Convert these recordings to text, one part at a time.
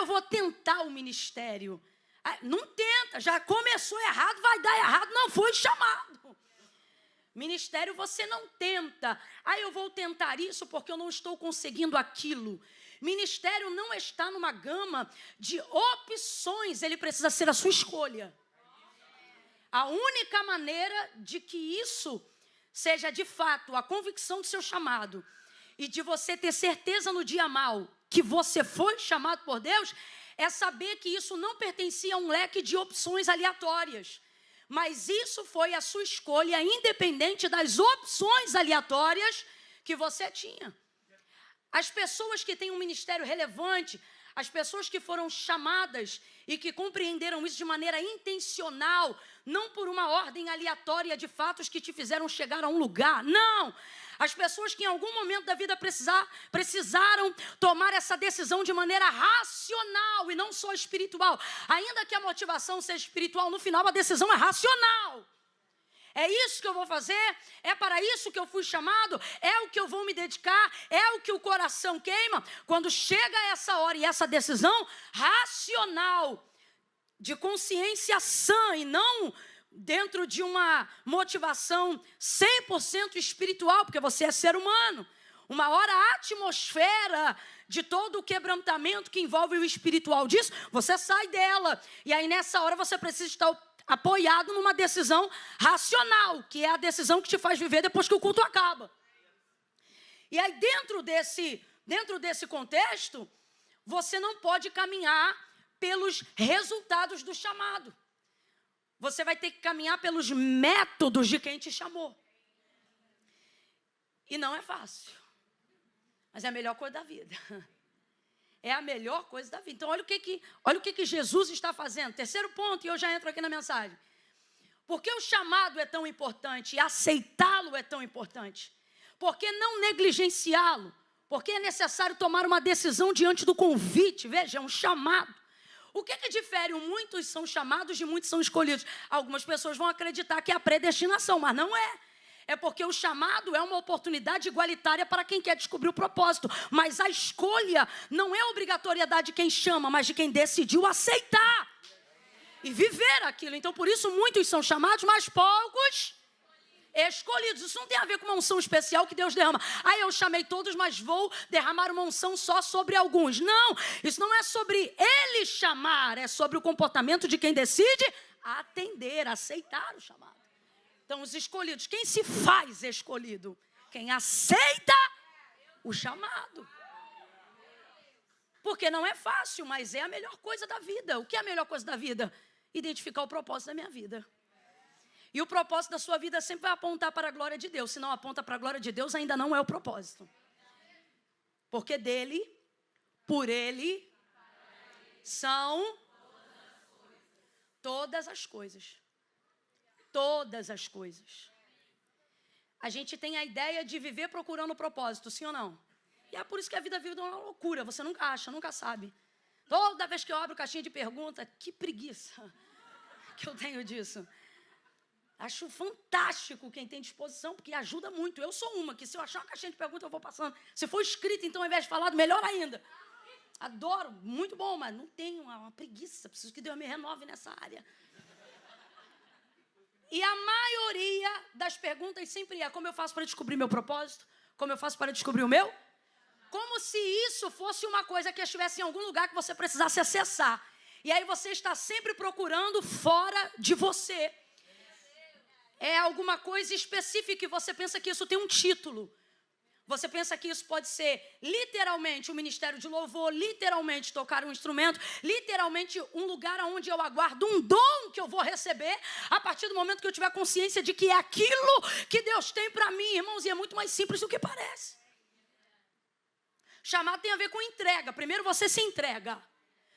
eu vou tentar o ministério. Não tenta, já começou errado, vai dar errado, não foi chamado. Ministério você não tenta. Eu vou tentar isso porque eu não estou conseguindo aquilo. Ministério não está numa gama de opções, ele precisa ser a sua escolha. A única maneira de que isso seja de fato a convicção do seu chamado e de você ter certeza no dia mal que você foi chamado por Deus, é saber que isso não pertencia a um leque de opções aleatórias. Mas isso foi a sua escolha, independente das opções aleatórias que você tinha. As pessoas que têm um ministério relevante, as pessoas que foram chamadas e que compreenderam isso de maneira intencional, não por uma ordem aleatória de fatos que te fizeram chegar a um lugar, não. As pessoas que em algum momento da vida precisaram tomar essa decisão de maneira racional e não só espiritual. Ainda que a motivação seja espiritual, no final a decisão é racional. É isso que eu vou fazer, é para isso que eu fui chamado, é o que eu vou me dedicar, é o que o coração queima. Quando chega essa hora e essa decisão racional, de consciência sã e não dentro de uma motivação 100% espiritual, porque você é ser humano. Uma hora a atmosfera de todo o quebrantamento que envolve o espiritual disso, você sai dela. E aí nessa hora você precisa estar apoiado numa decisão racional, que é a decisão que te faz viver depois que o culto acaba. E aí dentro desse contexto, você não pode caminhar pelos resultados do chamado. Você vai ter que caminhar pelos métodos de quem te chamou. E não é fácil, mas é a melhor coisa da vida. É a melhor coisa da vida. Então, olha o que Jesus está fazendo. Terceiro ponto, e eu já entro aqui na mensagem. Por que o chamado é tão importante e aceitá-lo é tão importante? Por que não negligenciá-lo? Porque é necessário tomar uma decisão diante do convite. Veja, é um chamado. O que difere? Muitos são chamados e muitos são escolhidos. Algumas pessoas vão acreditar que é a predestinação, mas não é. É porque o chamado é uma oportunidade igualitária para quem quer descobrir o propósito. Mas a escolha não é obrigatoriedade de quem chama, mas de quem decidiu aceitar e viver aquilo. Então, por isso, muitos são chamados, mas poucos escolhidos. Isso não tem a ver com uma unção especial que Deus derrama. Eu chamei todos, mas vou derramar uma unção só sobre alguns. Não, isso não é sobre ele chamar, é sobre o comportamento de quem decide atender, aceitar o chamado. Então, os escolhidos, quem se faz escolhido? Quem aceita o chamado. Porque não é fácil, mas é a melhor coisa da vida. O que é a melhor coisa da vida? Identificar o propósito da minha vida. E o propósito da sua vida sempre vai apontar para a glória de Deus. Se não aponta para a glória de Deus, ainda não é o propósito. Porque dele, por ele, são todas as coisas. Todas as coisas. A gente tem a ideia de viver procurando o propósito, sim ou não? E é por isso que a vida vive uma loucura. Você nunca acha, nunca sabe. Toda vez que eu abro caixinha de pergunta, que preguiça que eu tenho disso. Acho fantástico quem tem disposição, porque ajuda muito. Eu sou uma, que se eu achar uma caixinha de pergunta, eu vou passando. Se for escrito, então, ao invés de falado, melhor ainda. Adoro, muito bom, mas não tenho uma preguiça. Preciso que Deus me renove nessa área. E a maioria das perguntas sempre é: como eu faço para descobrir meu propósito? Como eu faço para descobrir o meu? Como se isso fosse uma coisa que estivesse em algum lugar que você precisasse acessar. E aí você está sempre procurando fora de você. É alguma coisa específica e você pensa que isso tem um título. Você pensa que isso pode ser literalmente um ministério de louvor, literalmente tocar um instrumento, literalmente um lugar onde eu aguardo um dom que eu vou receber a partir do momento que eu tiver consciência de que é aquilo que Deus tem para mim, irmãos, e é muito mais simples do que parece. Chamado tem a ver com entrega. Primeiro você se entrega.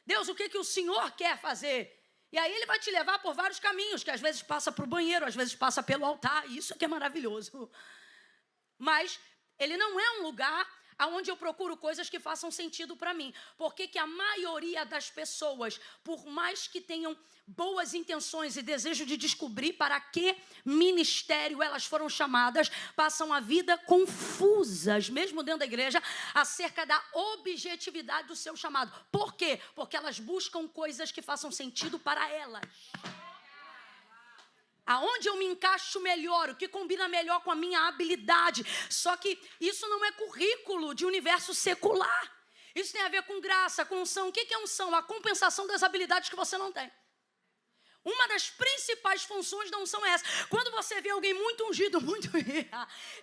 Deus, o que o Senhor quer fazer? E aí ele vai te levar por vários caminhos, que às vezes passa para o banheiro, às vezes passa pelo altar, isso é que é maravilhoso. Mas ele não é um lugar aonde eu procuro coisas que façam sentido para mim. Por que a maioria das pessoas, por mais que tenham boas intenções e desejo de descobrir para que ministério elas foram chamadas, passam a vida confusas, mesmo dentro da igreja, acerca da objetividade do seu chamado. Por quê? Porque elas buscam coisas que façam sentido para elas. Aonde eu me encaixo melhor, o que combina melhor com a minha habilidade. Só que isso não é currículo de universo secular. Isso tem a ver com graça, com unção. O que é unção? A compensação das habilidades que você não tem. Uma das principais funções da unção é essa. Quando você vê alguém muito ungido, muito...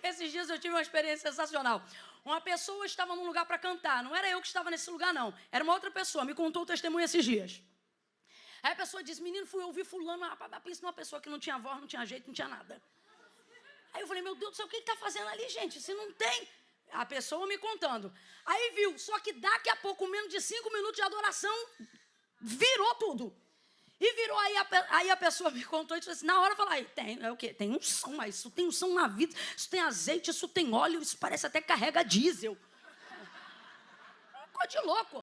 Esses dias eu tive uma experiência sensacional. Uma pessoa estava num lugar para cantar. Não era eu que estava nesse lugar, não. Era uma outra pessoa. Me contou o testemunho esses dias. Aí a pessoa disse, menino, fui ouvir fulano, pensa numa pessoa que não tinha voz, não tinha jeito, não tinha nada. Aí eu falei, meu Deus do céu, o que está fazendo ali, gente? Se não tem... A pessoa me contando. Aí viu, só que daqui a pouco, menos de 5 minutos de adoração, virou tudo. E virou, aí a pessoa me contou e disse assim, na hora eu falei, é o quê? Tem unção, mas isso tem unção na vida, isso tem azeite, isso tem óleo, isso parece até carrega diesel. Ficou de louco.